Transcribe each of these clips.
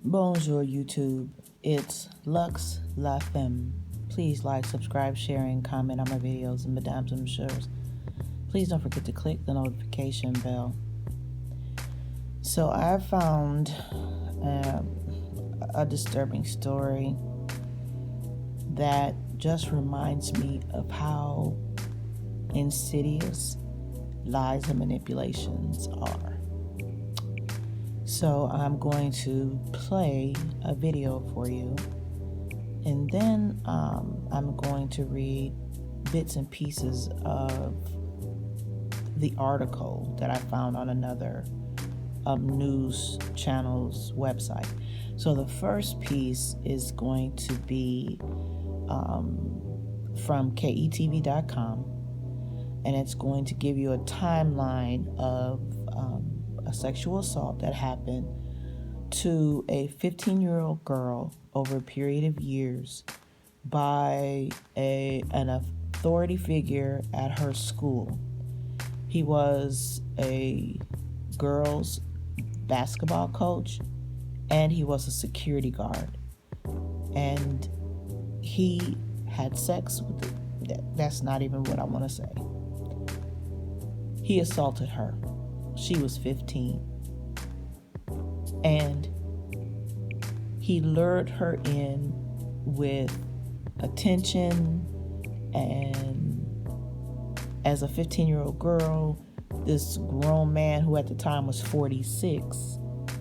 Bonjour YouTube, it's Lux La Femme. Please like, subscribe, share, and comment on my videos and Madame's and Messieurs. Please don't forget to click the notification bell. So I found a disturbing story that just reminds me of how insidious lies and manipulations are. So I'm going to play a video for you, and then I'm going to read bits and pieces of the article that I found on another news channel's website. So the first piece is going to be from ketv.com, and it's going to give you a timeline of a sexual assault that happened to a 15-year-old girl over a period of years by an authority figure at her school. He was a girls' basketball coach, and he was a security guard. And he had sex with that's not even what I want to say. He assaulted her. She was 15. And he lured her in with attention, and as a 15-year-old girl, this grown man, who at the time was 46,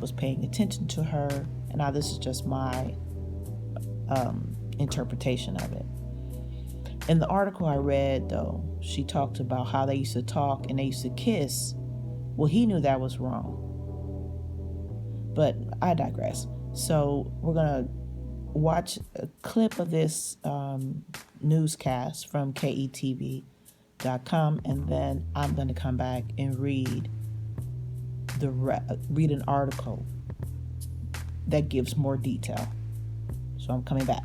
was paying attention to her. And now this is just my interpretation of it. In the article I read, though, she talked about how they used to talk and they used to kiss. Well, he knew that was wrong. But I digress. So we're going to watch a clip of this newscast from ketv.com, and then I'm going to come back and read an article that gives more detail. So I'm coming back.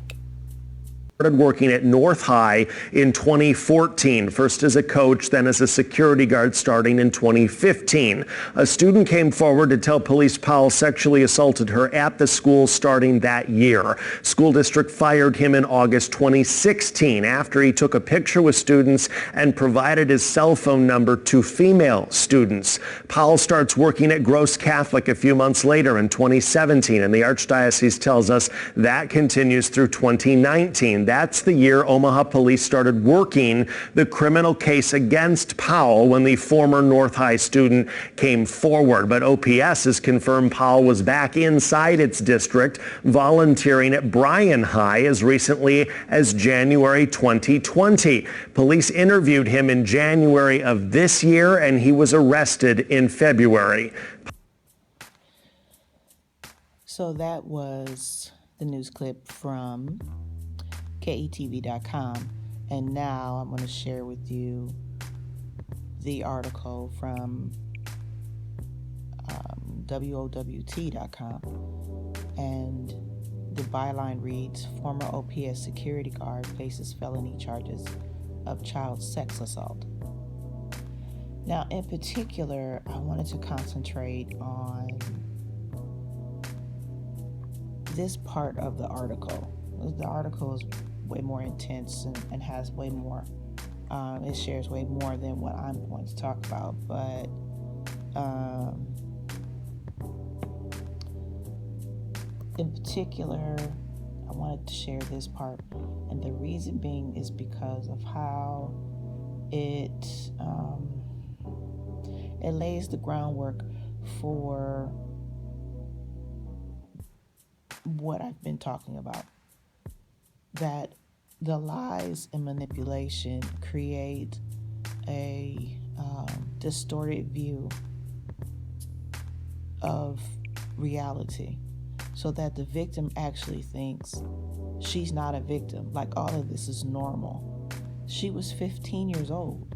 Started working at North High in 2014, first as a coach, then as a security guard starting in 2015. A student came forward to tell police Powell sexually assaulted her at the school starting that year. School district fired him in August 2016 after he took a picture with students and provided his cell phone number to female students. Powell starts working at Gross Catholic a few months later in 2017, and the Archdiocese tells us that continues through 2019. That's the year Omaha police started working the criminal case against Powell when the former North High student came forward. But OPS has confirmed Powell was back inside its district, volunteering at Bryan High as recently as January 2020. Police interviewed him in January of this year, and he was arrested in February. So that was the news clip from ketv.com, and now I'm going to share with you the article from WOWT.com, and the byline reads, former OPS security guard faces felony charges of child sex assault. Now, in particular, I wanted to concentrate on this part of the article. The article is way more intense and has way more, it shares way more than what I'm going to talk about. But in particular, I wanted to share this part, and the reason being is because of how it lays the groundwork for what I've been talking about. That the lies and manipulation create a distorted view of reality, so that the victim actually thinks she's not a victim, like all of this is normal. She was 15 years old.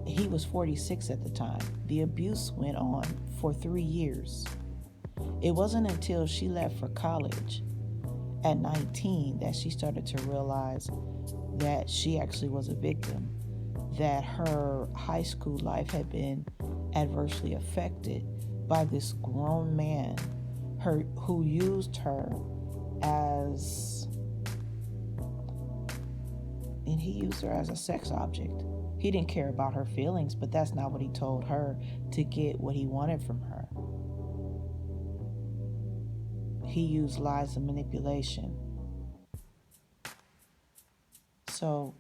He was 46 at the time. The abuse went on for 3 years. It wasn't until she left for college at 19 that she started to realize that she actually was a victim, that her high school life had been adversely affected by this grown man. who used her as, and he used her as a sex object. He didn't care about her feelings, but that's not what he told her to get what he wanted from her. He used lies and manipulation. So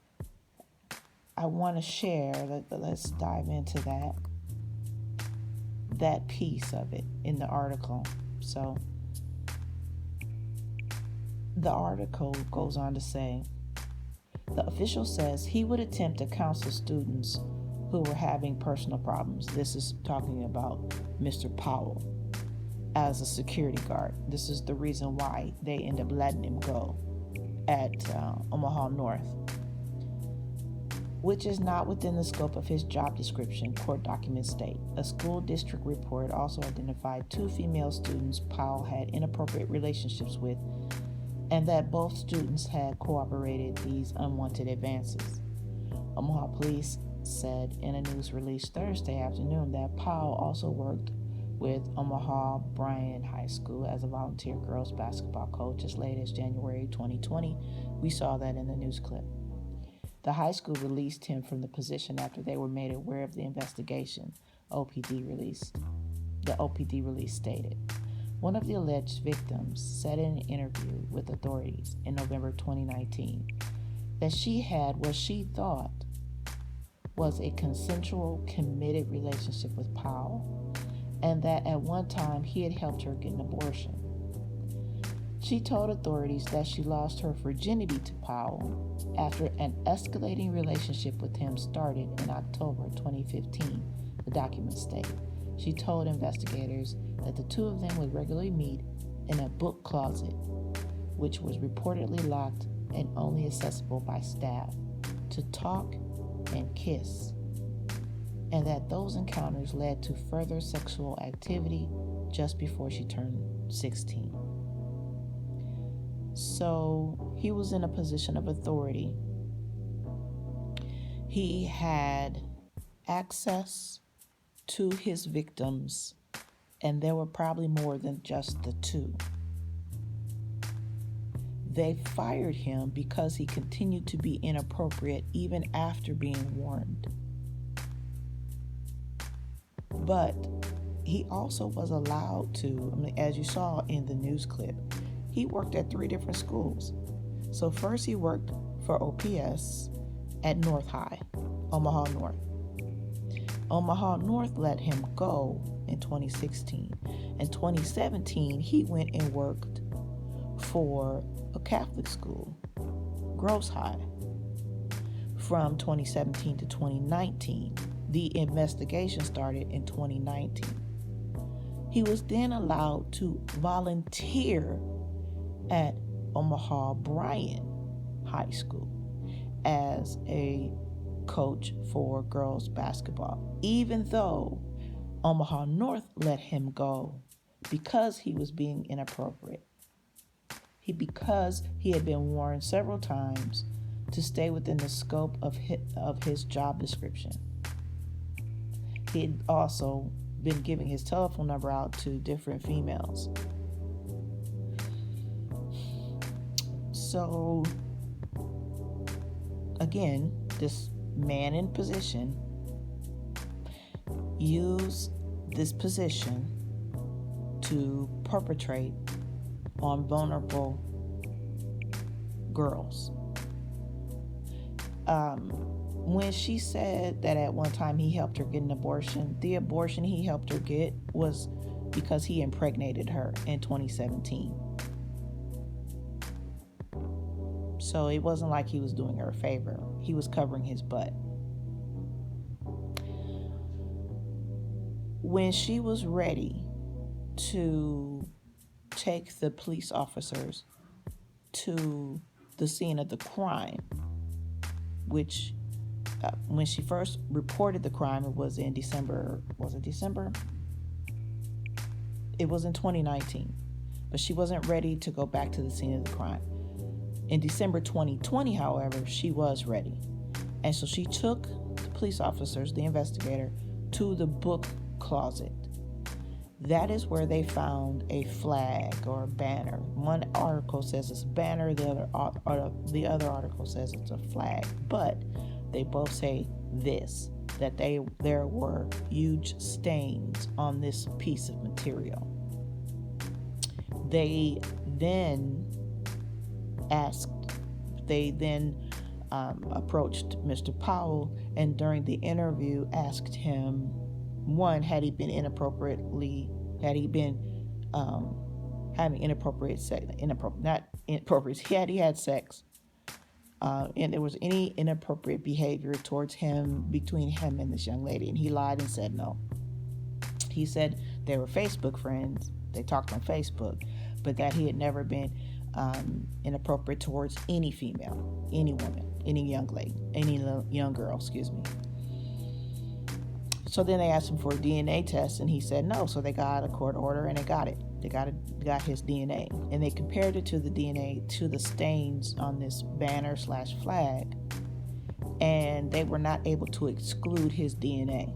I want to share, let's dive into that piece of it in the article. So the article goes on to say, the official says he would attempt to counsel students who were having personal problems. This is talking about Mr. Powell as a security guard. This is the reason why they end up letting him go at Omaha North, which is not within the scope of his job description, court documents state. A school district report also identified 2 female students Powell had inappropriate relationships with, and that both students had cooperated these unwanted advances. Omaha police said in a news release Thursday afternoon that Powell also worked with Omaha Bryan High School as a volunteer girls basketball coach as late as January 2020. We saw that in the news clip. The high school released him from the position after they were made aware of the investigation, The OPD release stated. One of the alleged victims said in an interview with authorities in November 2019 that she had what she thought was a consensual, committed relationship with Powell, and that at one time he had helped her get an abortion. She told authorities that she lost her virginity to Powell after an escalating relationship with him started in October 2015, the document stated. She told investigators that the 2 of them would regularly meet in a book closet, which was reportedly locked and only accessible by staff, to talk and kiss, and that those encounters led to further sexual activity just before she turned 16. So he was in a position of authority. He had access to his victims, and there were probably more than just the 2. They fired him because he continued to be inappropriate even after being warned. But he also was allowed to, as you saw in the news clip, he worked at 3 different schools. So first he worked for OPS at North High, Omaha North. Omaha North let him go in 2016. In 2017, he went and worked for a Catholic school, Gross High. From 2017 to 2019, the investigation started in 2019. He was then allowed to volunteer at Omaha Bryan High School as a coach for girls basketball, even though Omaha North let him go because he was being inappropriate. Because he had been warned several times to stay within the scope of his job description. He had also been giving his telephone number out to different females. So, again, this man in position used this position to perpetrate on vulnerable girls. When she said that at one time he helped her get an abortion, the abortion he helped her get was because he impregnated her in 2017. So it wasn't like he was doing her a favor. He was covering his butt. When she was ready to take the police officers to the scene of the crime, which when she first reported the crime, it was in December. Was it December? It was in 2019, but she wasn't ready to go back to the scene of the crime. In December 2020, however, she was ready. And so she took the police officers, the investigator, to the book closet. That is where they found a flag or a banner. One article says it's a banner, the other article says it's a flag. But they both say this, that there were huge stains on this piece of material. They then approached Mr. Powell, and during the interview asked him, one, had he been having had he had sex, and there was any inappropriate behavior towards him, between him and this young lady, and he lied and said no. He said they were Facebook friends, they talked on Facebook, but that he had never been inappropriate towards any female, any woman, any young lady, any young girl, excuse me. So then they asked him for a DNA test, and he said no. So they got a court order, and they got it. They got his DNA, and they compared it to the DNA to the stains on this banner/flag, and they were not able to exclude his DNA.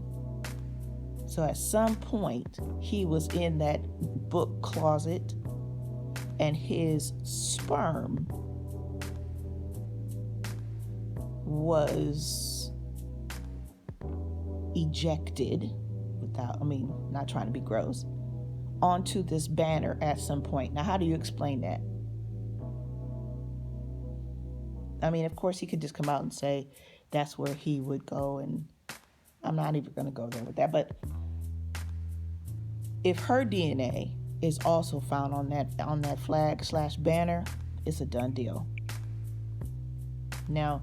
So at some point, he was in that book closet, and his sperm was ejected, not trying to be gross, onto this banner at some point. Now, how do you explain that? Of course, he could just come out and say that's where he would go, and I'm not even going to go there with that. But if her DNA is also found on that flag/banner, it's a done deal. Now,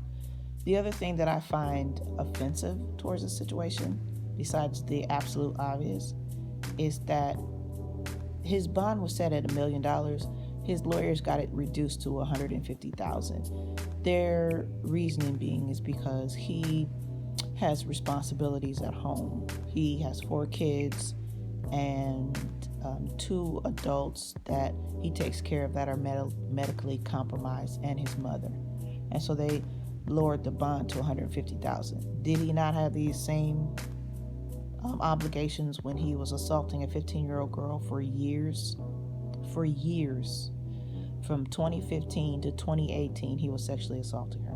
the other thing that I find offensive towards the situation, besides the absolute obvious, is that his bond was set at $1 million. His lawyers got it reduced to $150,000. Their reasoning being is because he has responsibilities at home. He has 4 kids and 2 adults that he takes care of that are medically compromised, and his mother. And so they lowered the bond to $150,000. Did he not have these same obligations when he was assaulting a 15-year-old girl for years? For years. From 2015 to 2018, he was sexually assaulting her.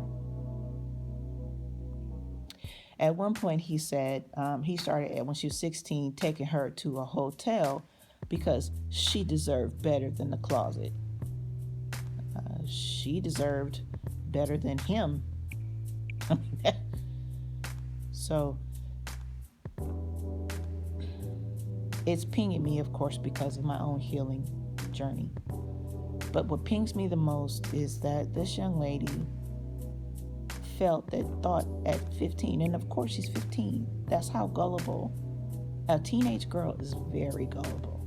At one point, he said he started, when she was 16, taking her to a hotel because she deserved better than the closet. She deserved better than him. So it's pinging me, of course, because of my own healing journey. But what pings me the most is that this young lady thought at 15, and of course she's 15, that's how gullible a teenage girl is. Very gullible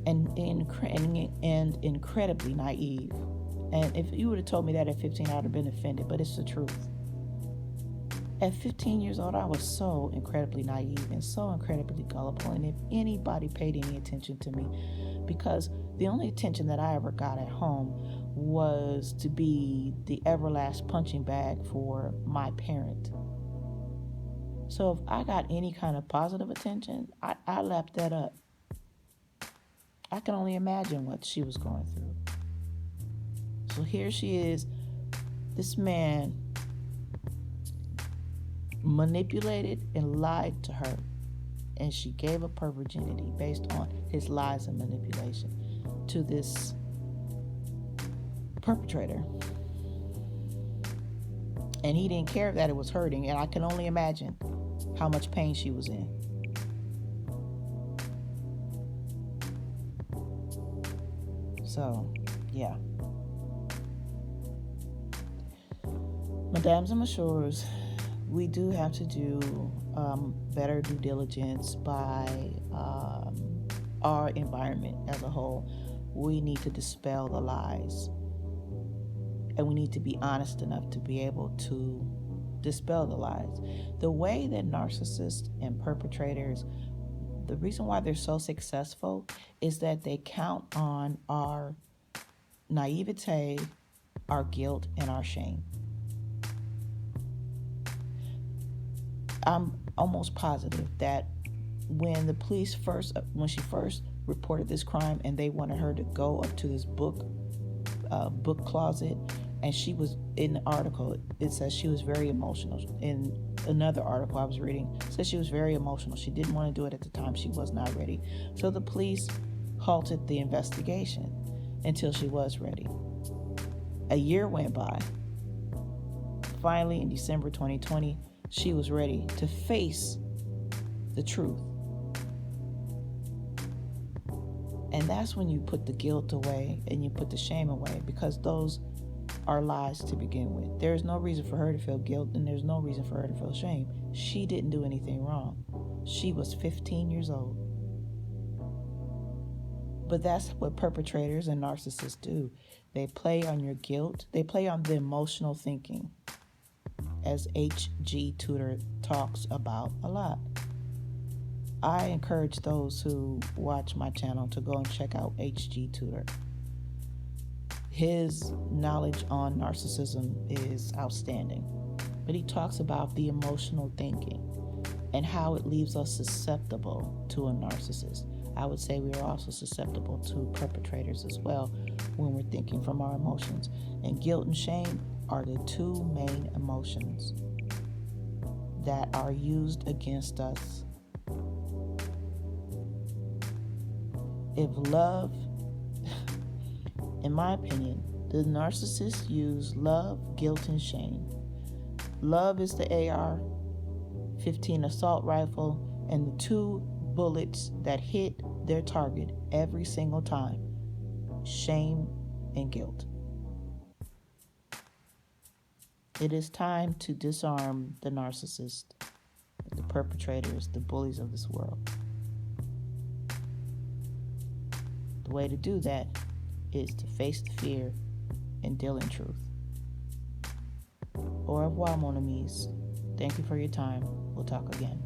and incredibly naive. And if you would have told me that at 15, I would have been offended, but it's the truth. At 15 years old, I was so incredibly naive and so incredibly gullible. And if anybody paid any attention to me, because the only attention that I ever got at home was to be the everlast punching bag for my parent. So if I got any kind of positive attention, I lapped that up. I can only imagine what she was going through. So here she is, this man manipulated and lied to her, and she gave up her virginity based on his lies and manipulation to this perpetrator. And he didn't care that it was hurting, and I can only imagine how much pain she was in. So, yeah. Mesdames and messieurs, we do have to do better due diligence by our environment as a whole. We need to dispel the lies, and we need to be honest enough to be able to dispel the lies. The way that narcissists and perpetrators, the reason why they're so successful is that they count on our naivete, our guilt, and our shame. I'm almost positive that when the police when she first reported this crime, and they wanted her to go up to this book closet, and she was, in the article, it says she was very emotional. In another article I was reading, it says she was very emotional. She didn't want to do it at the time. She was not ready. So the police halted the investigation until she was ready. A year went by. Finally, in December 2020, she was ready to face the truth. And that's when you put the guilt away and you put the shame away, because those are lies to begin with. There's no reason for her to feel guilt, and there's no reason for her to feel shame. She didn't do anything wrong. She was 15 years old. But that's what perpetrators and narcissists do. They play on your guilt. They play on the emotional thinking, as H.G. Tudor talks about a lot. I encourage those who watch my channel to go and check out H.G. Tudor. His knowledge on narcissism is outstanding, but he talks about the emotional thinking and how it leaves us susceptible to a narcissist. I would say we are also susceptible to perpetrators as well when we're thinking from our emotions. And guilt and shame are the two main emotions that are used against us. If love, in my opinion, the narcissists use love, guilt, and shame. Love is the AR-15 assault rifle and the 2 bullets that hit their target every single time. Shame and guilt. It is time to disarm the narcissist, the perpetrators, the bullies of this world. The way to do that is to face the fear and deal in truth. Au revoir, mon amis. Thank you for your time. We'll talk again.